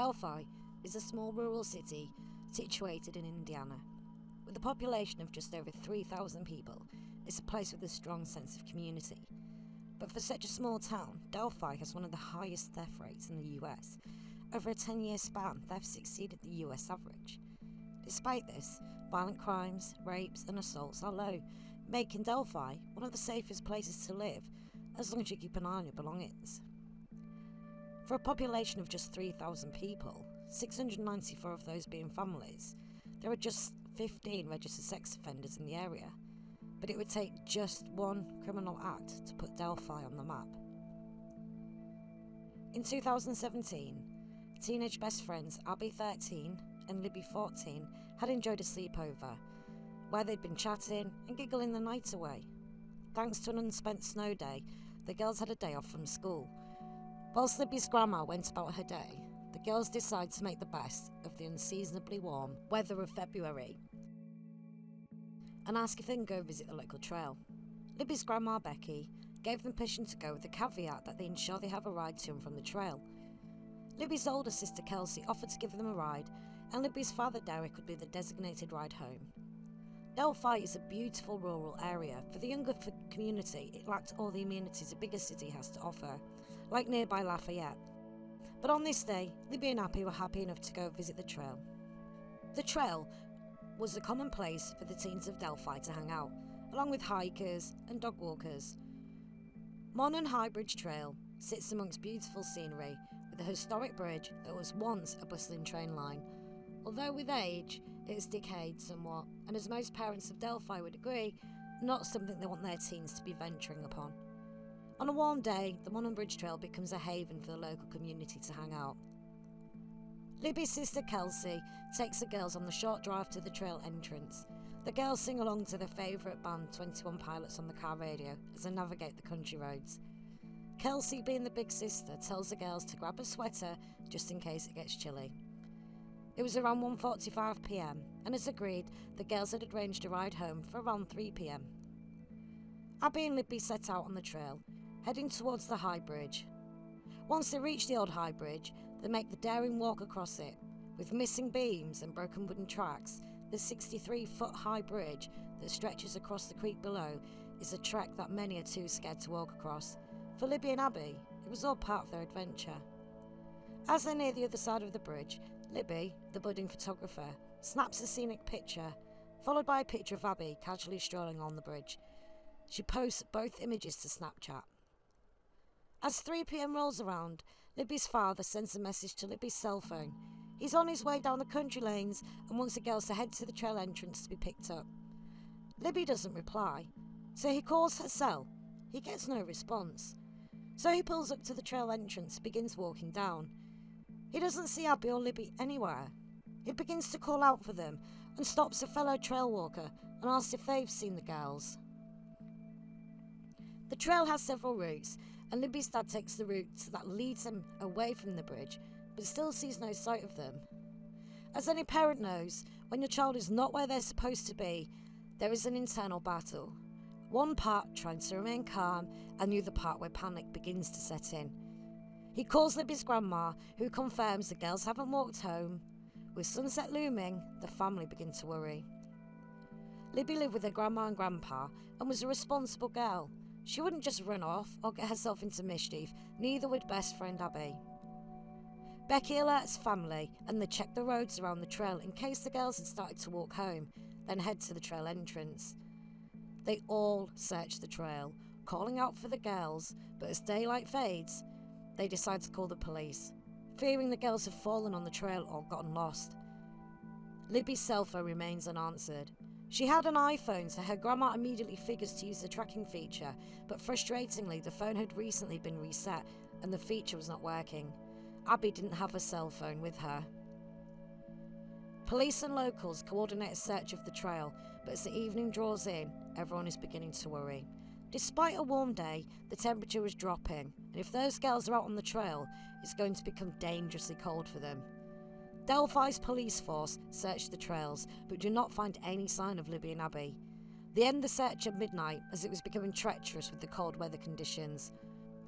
Delphi is a small rural city situated in Indiana. With a population of just over 3,000 people, it's a place with a strong sense of community. But for such a small town, Delphi has one of the highest theft rates in the US. Over a 10-year span, thefts exceeded the US average. Despite this, violent crimes, rapes and assaults are low, making Delphi one of the safest places to live, as long as you keep an eye on your belongings. For a population of just 3,000 people, 694 of those being families, there are just 15 registered sex offenders in the area, but it would take just one criminal act to put Delphi on the map. In 2017, teenage best friends Abby 13 and Libby 14 had enjoyed a sleepover, where they'd been chatting and giggling the night away. Thanks to an unspent snow day, the girls had a day off from school. Whilst Libby's grandma went about her day, the girls decided to make the best of the unseasonably warm weather of February and ask if they can go visit the local trail. Libby's grandma, Becky, gave them permission to go with the caveat that they ensure they have a ride to and from the trail. Libby's older sister, Kelsey, offered to give them a ride, and Libby's father, Derek, would be the designated ride home. Delphi is a beautiful rural area. For the younger community, it lacked all the amenities a bigger city has to offer, like nearby Lafayette. But on this day, Libby and Abby were happy enough to go visit the trail. The trail was a common place for the teens of Delphi to hang out, along with hikers and dog walkers. Mon High Bridge Trail sits amongst beautiful scenery with a historic bridge that was once a bustling train line. Although with age, it has decayed somewhat, and as most parents of Delphi would agree, not something they want their teens to be venturing upon. On a warm day, the Mon Bridge Trail becomes a haven for the local community to hang out. Libby's sister Kelsey takes the girls on the short drive to the trail entrance. The girls sing along to their favourite band 21 Pilots on the car radio as they navigate the country roads. Kelsey, being the big sister, tells the girls to grab a sweater just in case it gets chilly. It was around 1:45 p.m, and as agreed, the girls had arranged a ride home for around 3 p.m. Abby and Libby set out on the trail, heading towards the High Bridge. Once they reach the old High Bridge, they make the daring walk across it. With missing beams and broken wooden tracks, the 63-foot high bridge that stretches across the creek below is a trek that many are too scared to walk across. For Libby and Abby, it was all part of their adventure. As they near the other side of the bridge, Libby, the budding photographer, snaps a scenic picture, followed by a picture of Abby casually strolling on the bridge. She posts both images to Snapchat. As 3 p.m. rolls around, Libby's father sends a message to Libby's cell phone. He's on his way down the country lanes and wants the girls to head to the trail entrance to be picked up. Libby doesn't reply, so he calls her cell. He gets no response. So he pulls up to the trail entrance and begins walking down. He doesn't see Abby or Libby anywhere. He begins to call out for them and stops a fellow trail walker and asks if they've seen the girls. The trail has several routes, and Libby's dad takes the route that leads him away from the bridge, but still sees no sight of them. As any parent knows, when your child is not where they're supposed to be, there is an internal battle. One part trying to remain calm, and the other part where panic begins to set in. He calls Libby's grandma, who confirms the girls haven't walked home. With sunset looming, the family begin to worry. Libby lived with her grandma and grandpa and was a responsible girl. She wouldn't just run off or get herself into mischief, neither would best friend Abby. Becky alerts family and they check the roads around the trail in case the girls had started to walk home, then head to the trail entrance. They all search the trail, calling out for the girls, but as daylight fades, they decide to call the police, fearing the girls have fallen on the trail or gotten lost. Libby's cell phone remains unanswered. She had an iPhone, so her grandma immediately figures to use the tracking feature, but frustratingly, the phone had recently been reset and the feature was not working. Abby didn't have a cell phone with her. Police and locals coordinate a search of the trail, but as the evening draws in, everyone is beginning to worry. Despite a warm day, the temperature was dropping, and if those girls are out on the trail, it's going to become dangerously cold for them. Delphi's police force search the trails, but do not find any sign of Libby and Abby. They end the search at midnight as it was becoming treacherous with the cold weather conditions.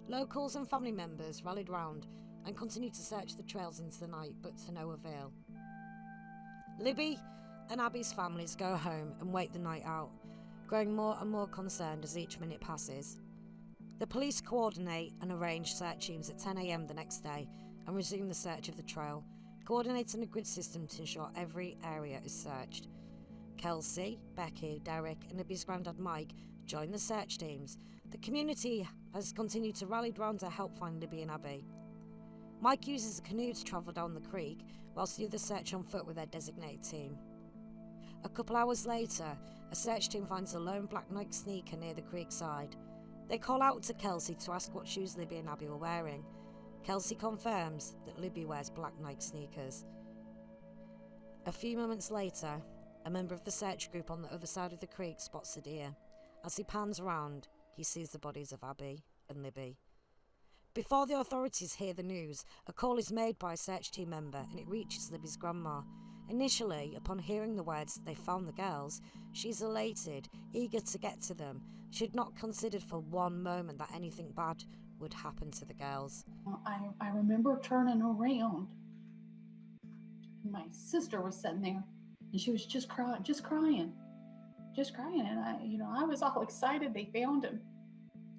Locals and family members rallied round, and continued to search the trails into the night, but to no avail. Libby and Abby's families go home and wait the night out, growing more and more concerned as each minute passes. The police coordinate and arrange search teams at 10 a.m. the next day and resume the search of the trail, coordinating a grid system to ensure every area is searched. Kelsey, Becky, Derek and Libby's granddad Mike join the search teams. The community has continued to rally round to help find Libby and Abby. Mike uses a canoe to travel down the creek, whilst the others search on foot with their designated team. A couple hours later, a search team finds a lone black Nike sneaker near the creek side. They call out to Kelsey to ask what shoes Libby and Abby were wearing. Kelsey confirms that Libby wears black Nike sneakers. A few moments later, a member of the search group on the other side of the creek spots a deer. As he pans around, he sees the bodies of Abby and Libby. Before the authorities hear the news, a call is made by a search team member and it reaches Libby's grandma. Initially, upon hearing the words "they found the girls," she's elated, eager to get to them. She had not considered for one moment that anything bad would happen to the girls. I remember turning around, and my sister was sitting there, and she was just crying, and I was all excited. They found him.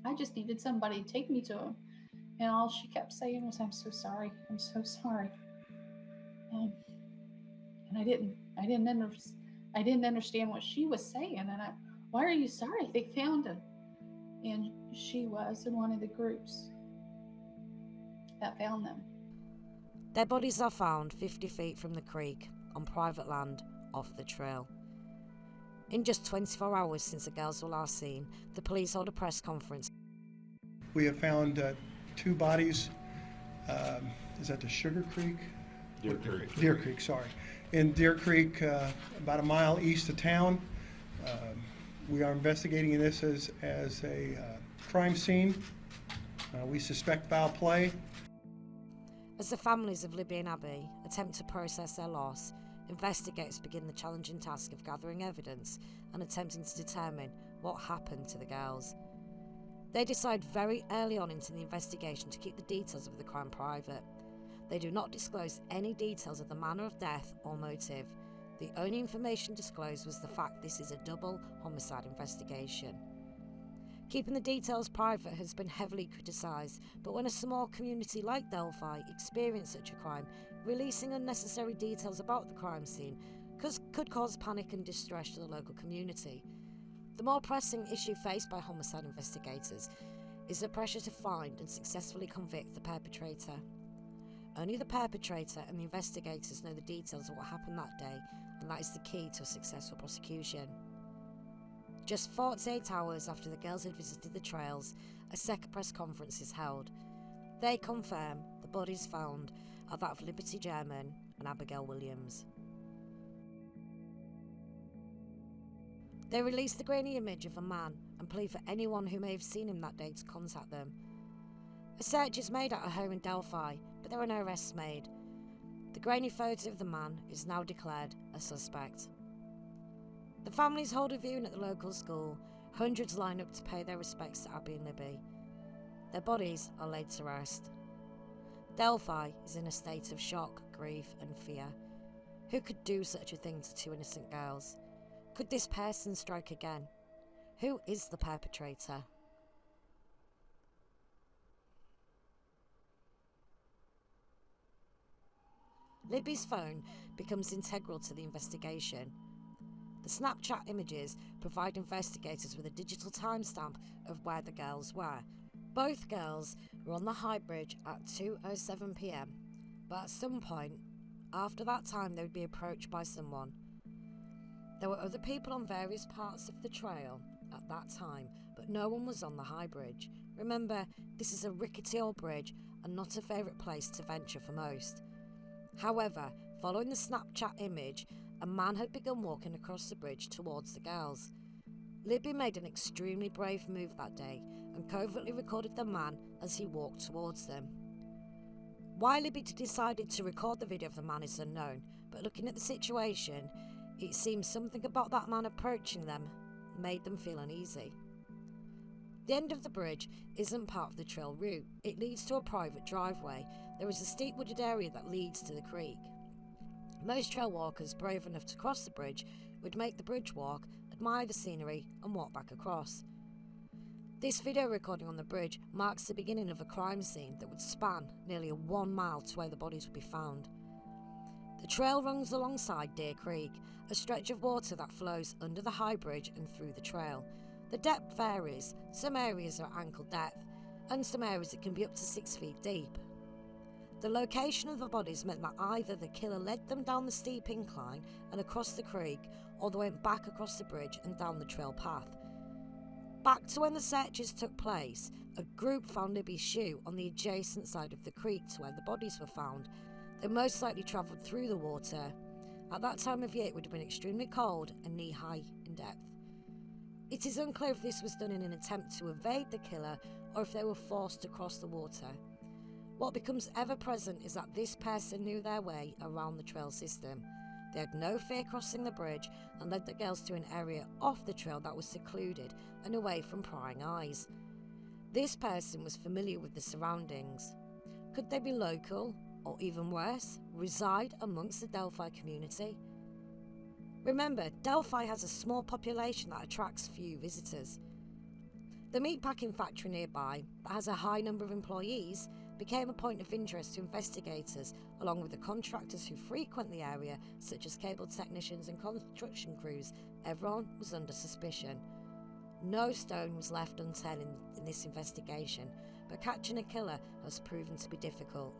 I just needed somebody to take me to him, and all she kept saying was, "I'm so sorry. I'm so sorry." And I didn't understand what she was saying, and why are you sorry? They found him. And she was in one of the groups that found them. Their bodies are found 50 feet from the creek, on private land, off the trail. In just 24 hours since the girls were last seen, the police hold a press conference. We have found 2 bodies. Is that the Sugar Creek? Deer Creek, sorry. In Deer Creek, about a mile east of town. We are investigating this as a crime scene. We suspect foul play. As the families of Libby and Abby attempt to process their loss, investigators begin the challenging task of gathering evidence and attempting to determine what happened to the girls. They decide very early on into the investigation to keep the details of the crime private. They do not disclose any details of the manner of death or motive. The only information disclosed was the fact this is a double homicide investigation. Keeping the details private has been heavily criticised, but when a small community like Delphi experiences such a crime, releasing unnecessary details about the crime scene could cause panic and distress to the local community. The more pressing issue faced by homicide investigators is the pressure to find and successfully convict the perpetrator. Only the perpetrator and the investigators know the details of what happened that day, and that is the key to a successful prosecution. Just 48 hours after the girls had visited the trails, a second press conference is held. They confirm the bodies found are that of Liberty German and Abigail Williams. They release the grainy image of a man and plead for anyone who may have seen him that day to contact them. A search is made at a home in Delphi, but there are no arrests made. The grainy photo of the man is now declared a suspect. The families hold a viewing at the local school. Hundreds line up to pay their respects to Abby and Libby. Their bodies are laid to rest. Delphi is in a state of shock, grief and fear. Who could do such a thing to 2 innocent girls? Could this person strike again? Who is the perpetrator? Libby's phone becomes integral to the investigation. The Snapchat images provide investigators with a digital timestamp of where the girls were. Both girls were on the High Bridge at 2:07 p.m, but at some point after that time they would be approached by someone. There were other people on various parts of the trail at that time, but no one was on the High Bridge. Remember, this is a rickety old bridge and not a favourite place to venture for most. However, following the Snapchat image, a man had begun walking across the bridge towards the girls. Libby made an extremely brave move that day and covertly recorded the man as he walked towards them. Why Libby decided to record the video of the man is unknown, but looking at the situation, it seems something about that man approaching them made them feel uneasy. The end of the bridge isn't part of the trail route. It leads to a private driveway. There is a steep wooded area that leads to the creek. Most trail walkers brave enough to cross the bridge would make the bridge walk, admire the scenery, and walk back across. This video recording on the bridge marks the beginning of a crime scene that would span nearly a 1 mile to where the bodies would be found. The trail runs alongside Deer Creek, a stretch of water that flows under the high bridge and through the trail. The depth varies. Some areas are ankle depth, and some areas it can be up to 6 feet deep. The location of the bodies meant that either the killer led them down the steep incline and across the creek, or they went back across the bridge and down the trail path. Back to when the searches took place, a group found Libby's shoe on the adjacent side of the creek to where the bodies were found. They most likely travelled through the water. At that time of year it would have been extremely cold and knee-high in depth. It is unclear if this was done in an attempt to evade the killer or if they were forced to cross the water. What becomes ever present is that this person knew their way around the trail system. They had no fear crossing the bridge and led the girls to an area off the trail that was secluded and away from prying eyes. This person was familiar with the surroundings. Could they be local, or even worse, reside amongst the Delphi community? Remember, Delphi has a small population that attracts few visitors. The meatpacking factory nearby, that has a high number of employees, became a point of interest to investigators, along with the contractors who frequent the area, such as cable technicians and construction crews. Everyone was under suspicion. No stone was left unturned in this investigation, but catching a killer has proven to be difficult.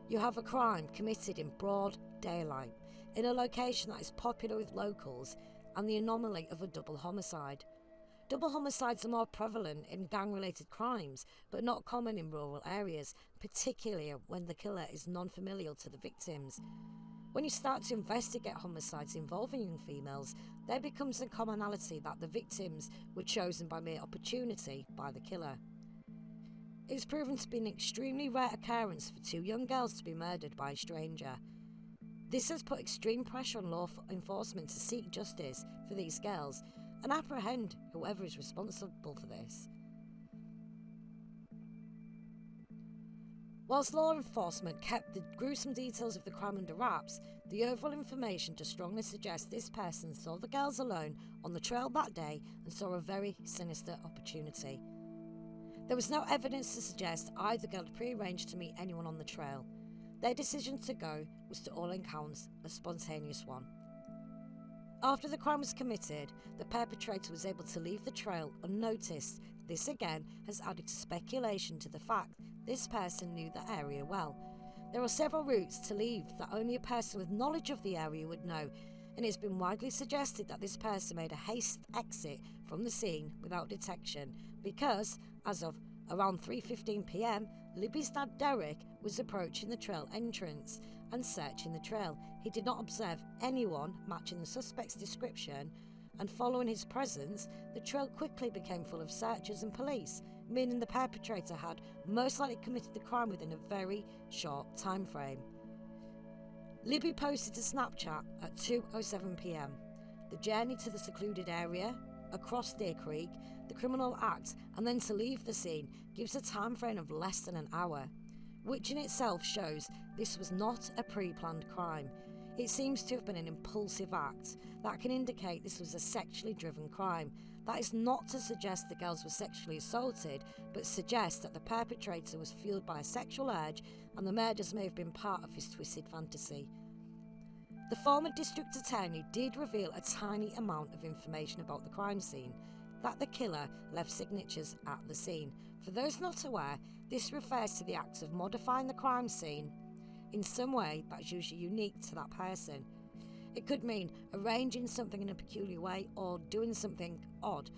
You have a crime committed in broad daylight, in a location that is popular with locals, and the anomaly of a double homicide. Double homicides are more prevalent in gang-related crimes, but not common in rural areas, particularly when the killer is non-familial to the victims. When you start to investigate homicides involving young females, there becomes a commonality that the victims were chosen by mere opportunity by the killer. It's proven to be an extremely rare occurrence for 2 young girls to be murdered by a stranger. This has put extreme pressure on law enforcement to seek justice for these girls and apprehend whoever is responsible for this. Whilst law enforcement kept the gruesome details of the crime under wraps, the overall information just strongly suggests this person saw the girls alone on the trail that day and saw a very sinister opportunity. There was no evidence to suggest either girl had prearranged to meet anyone on the trail. Their decision to go was to all accounts a spontaneous one. After the crime was committed, the perpetrator was able to leave the trail unnoticed. This again has added to speculation to the fact this person knew the area well. There are several routes to leave that only a person with knowledge of the area would know, and it's been widely suggested that this person made a haste exit from the scene without detection because, as of around 3:15 p.m, Libby's dad Derek was approaching the trail entrance and searching the trail. He did not observe anyone matching the suspect's description, and following his presence, the trail quickly became full of searchers and police, meaning the perpetrator had most likely committed the crime within a very short time frame. Libby posted to Snapchat at 2:07 p.m. The journey to the secluded area, across Deer Creek, the criminal act, and then to leave the scene gives a time frame of less than an hour, which in itself shows this was not a pre-planned crime. It seems to have been an impulsive act that can indicate this was a sexually driven crime. That is not to suggest the girls were sexually assaulted, but suggests that the perpetrator was fueled by a sexual urge and the murders may have been part of his twisted fantasy. The former district attorney did reveal a tiny amount of information about the crime scene, that the killer left signatures at the scene. For those not aware, this refers to the act of modifying the crime scene in some way that's usually unique to that person. It could mean arranging something in a peculiar way or doing something odd.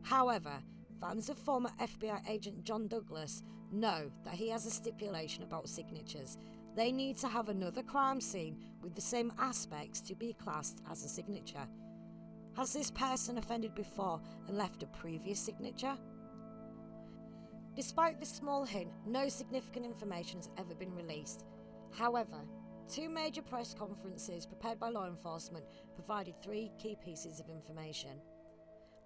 However, fans of former FBI agent John Douglas know that he has a stipulation about signatures. They need to have another crime scene with the same aspects to be classed as a signature. Has this person offended before and left a previous signature? Despite this small hint, no significant information has ever been released. However, 2 major press conferences prepared by law enforcement provided 3 key pieces of information.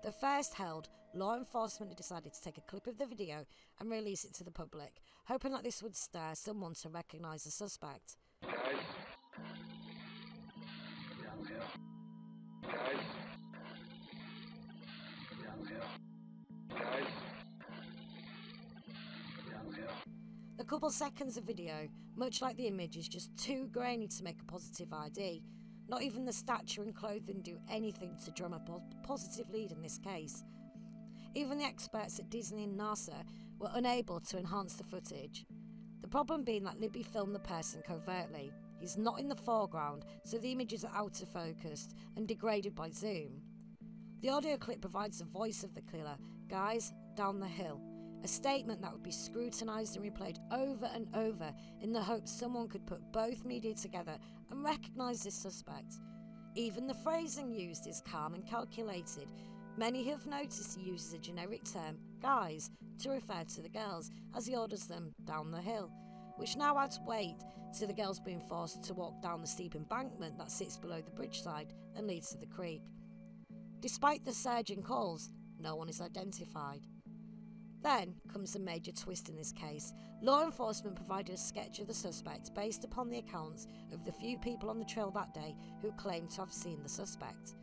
The first held law enforcement had decided to take a clip of the video and release it to the public, hoping that this would stir someone to recognise the suspect. The couple seconds of video, much like the image, is just too grainy to make a positive ID. Not even the stature and clothing do anything to drum a positive lead in this case. Even the experts at Disney and NASA were unable to enhance the footage. The problem being that Libby filmed the person covertly. He's not in the foreground, so the images are out of focus and degraded by zoom. The audio clip provides the voice of the killer, "Guys, down the hill," a statement that would be scrutinised and replayed over and over in the hope someone could put both media together and recognise this suspect. Even the phrasing used is calm and calculated. Many have noticed he uses a generic term, "guys," to refer to the girls as he orders them down the hill, which now adds weight to the girls being forced to walk down the steep embankment that sits below the bridge side and leads to the creek. Despite the surge in calls, no one is identified. Then comes a major twist in this case. Law enforcement provided a sketch of the suspect based upon the accounts of the few people on the trail that day who claimed to have seen the suspect.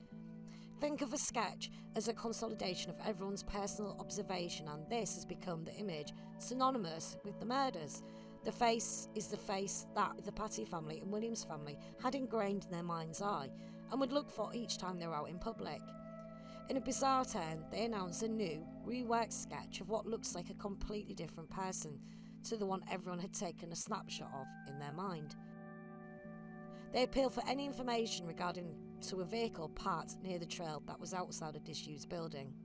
Think of a sketch as a consolidation of everyone's personal observation, and this has become the image synonymous with the murders. The face is the face that the Patty family and Williams family had ingrained in their mind's eye and would look for each time they were out in public. In a bizarre turn, they announce a new, reworked sketch of what looks like a completely different person to the one everyone had taken a snapshot of in their mind. They appeal for any information regarding to a vehicle parked near the trail that was outside a disused building.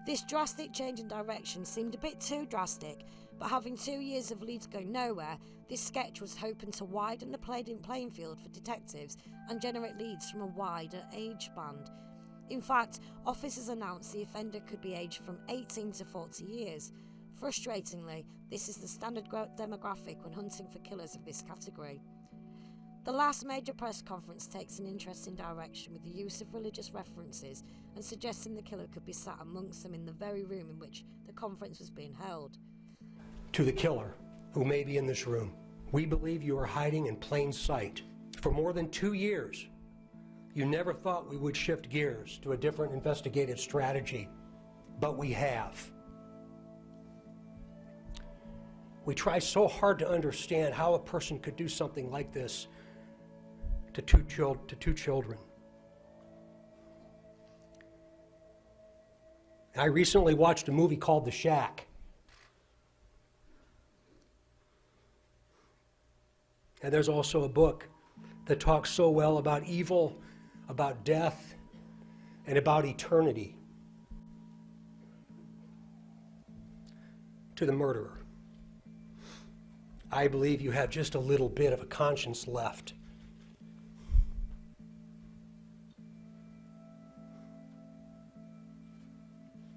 This drastic change in direction seemed a bit too drastic, but having 2 years of leads going nowhere, this sketch was hoping to widen the playing field for detectives and generate leads from a wider age band. In fact, officers announced the offender could be aged from 18 to 40 years. Frustratingly, this is the standard demographic when hunting for killers of this category. The last major press conference takes an interesting direction with the use of religious references and suggesting the killer could be sat amongst them in the very room in which the conference was being held. To the killer, who may be in this room, we believe you are hiding in plain sight. For more than 2 years, you never thought we would shift gears to a different investigative strategy, but we have. We try so hard to understand how a person could do something like this to two children. I recently watched a movie called The Shack. And there's also a book that talks so well about evil, about death, and about eternity. To the murderer, I believe you have just a little bit of a conscience left.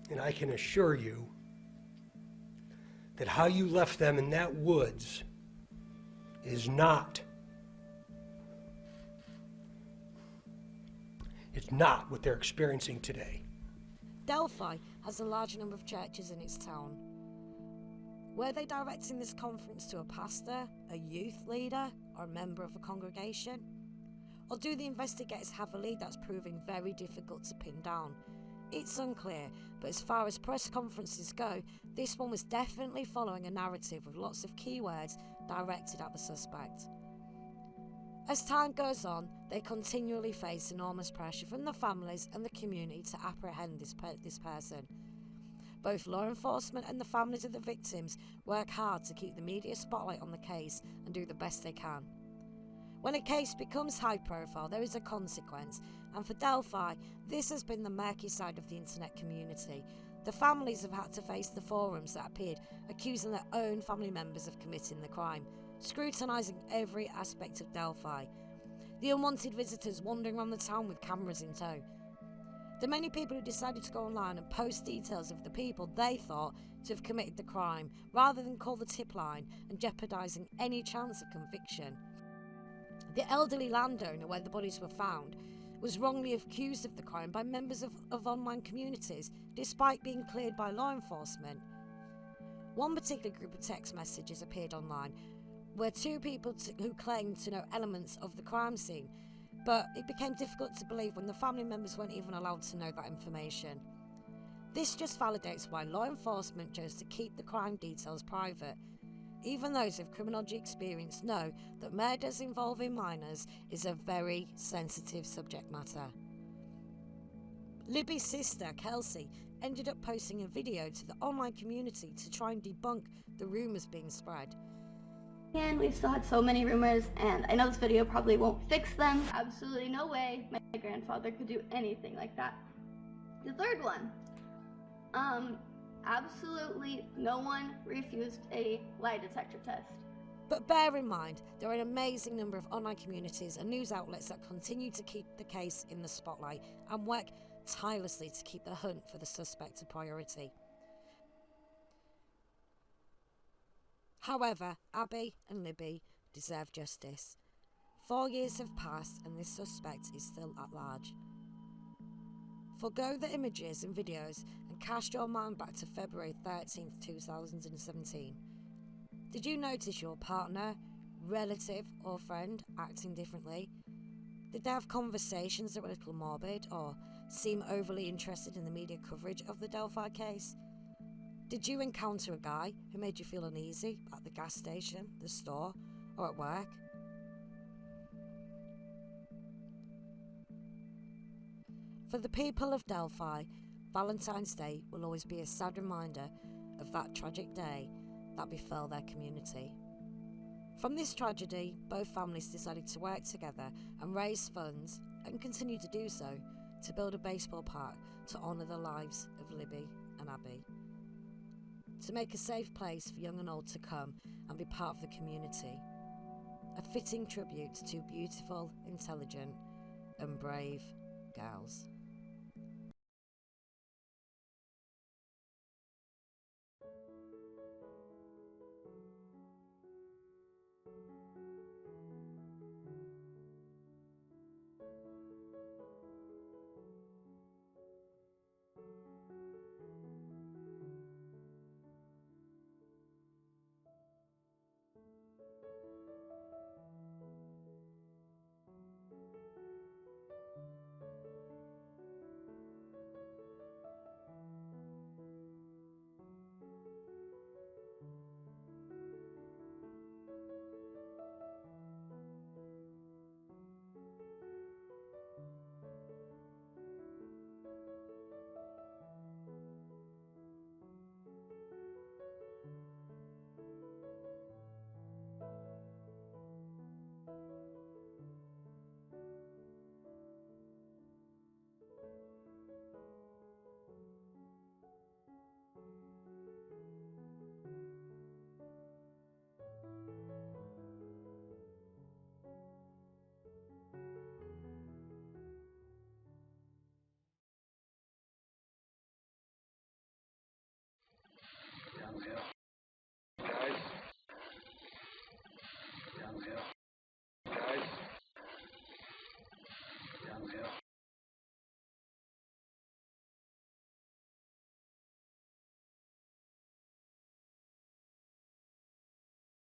And I can assure you that how you left them in that woods is not what they're experiencing today. Delphi has a large number of churches in its town. Were they directing this conference to a pastor, a youth leader, or a member of a congregation? Or do the investigators have a lead that's proving very difficult to pin down? It's unclear, but as far as press conferences go, this one was definitely following a narrative with lots of keywords directed at the suspect. As time goes on, they continually face enormous pressure from the families and the community to apprehend this person. Both law enforcement and the families of the victims work hard to keep the media spotlight on the case and do the best they can. When a case becomes high profile, there is a consequence, and for Delphi, this has been the murky side of the internet community. The families have had to face the forums that appeared accusing their own family members of committing the crime, scrutinising every aspect of Delphi. The unwanted visitors wandering around the town with cameras in tow. The many people who decided to go online and post details of the people they thought to have committed the crime, rather than call the tip line and jeopardising any chance of conviction. The elderly landowner where the bodies were found was wrongly accused of the crime by members of online communities, despite being cleared by law enforcement. One particular group of text messages appeared online where two people who claimed to know elements of the crime scene, but it became difficult to believe when the family members weren't even allowed to know that information. This just validates why law enforcement chose to keep the crime details private. Even those with criminology experience know that murders involving minors is a very sensitive subject matter. Libby's sister, Kelsey, ended up posting a video to the online community to try and debunk the rumours being spread. And we've still had so many rumors, and I know this video probably won't fix them. Absolutely no way my grandfather could do anything like that. The third one. Absolutely no one refused a lie detector test. But bear in mind, there are an amazing number of online communities and news outlets that continue to keep the case in the spotlight and work tirelessly to keep the hunt for the suspect a priority. However, Abby and Libby deserve justice. 4 years have passed and this suspect is still at large. Forgo the images and videos and cast your mind back to February 13th, 2017. Did you notice your partner, relative or friend acting differently? Did they have conversations that were a little morbid or seem overly interested in the media coverage of the Delphi case? Did you encounter a guy who made you feel uneasy at the gas station, the store, or at work? For the people of Delphi, Valentine's Day will always be a sad reminder of that tragic day that befell their community. From this tragedy, both families decided to work together and raise funds, and continue to do so, to build a baseball park to honour the lives of Libby and Abby. To make a safe place for young and old to come and be part of the community. A fitting tribute to two beautiful, intelligent and brave girls.